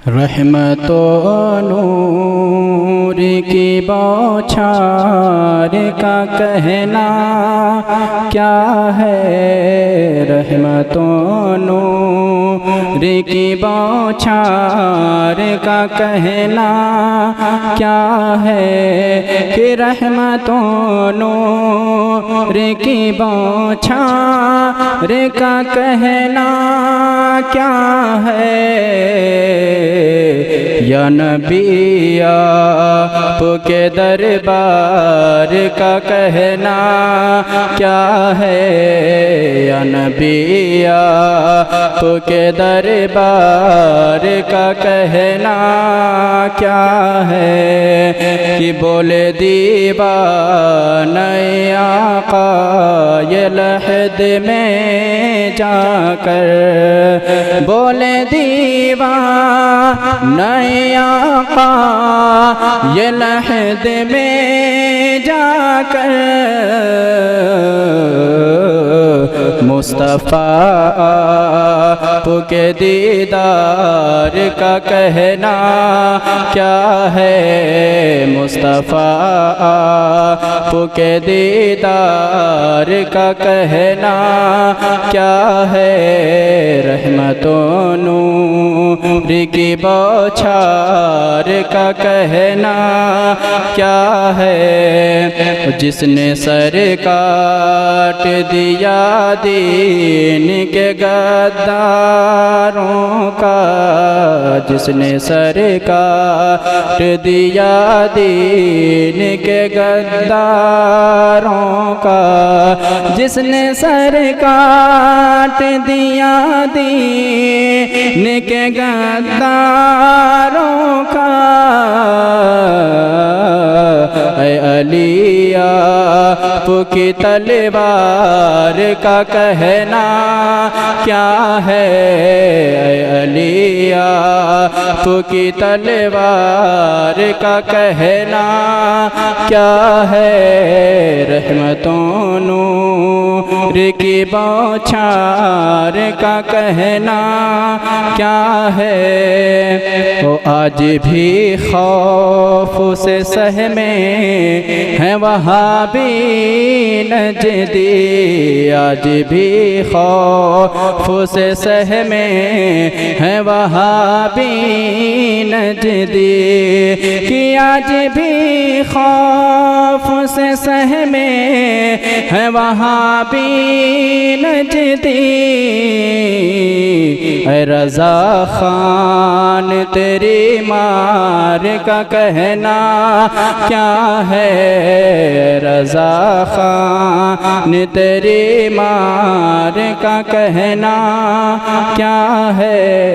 رحمت و نور کی بوچھار کا کہنا کیا ہے، رحمت و نور کی بوچھار کا کہنا کیا ہے، کہ رحمت و نور کی بوچھار کا کہنا کیا ہے، یا نبی آپ کے دربار کا کہنا کیا ہے، یا نبی آپ کے دربار کا کہنا کیا ہے، کہ بولے دیوانہ آقا یہ لحد میں جا کر، بولے دیوانہ آقا یہ لحد میں جا کر، مصطفیٰ آپ کے دیدار کا کہنا کیا ہے، مصطفیٰ آپ کے دیدار کا کہنا کیا ہے، رحمت و نور کی بوچھار کا کہنا کیا ہے، جس نے سر کاٹ دیا دین کے غداروں کا، جس نے سر کاٹ دیا دین کے غداروں کا، جس نے سر کاٹ دیا دین کے غداروں کا، اے علی آپ کی تلوار کا کہنا کیا ہے، اے علی آپ کی تلوار کا کہنا کیا ہے، رحمت و نور کی بوچھار کا کہنا کیا ہے، وہ آج بھی خوف سے سہمے ہیں وہابی نجدی، آج بھی خوف سے سہمے ہیں وہابی نجدی، کہ آج بھی خوف سے سہمے ہیں وہابی نجدی، اے رضا خان تیری مار کا کہنا کیا ہے، رضا خان تیری مار کا کہنا کیا ہے۔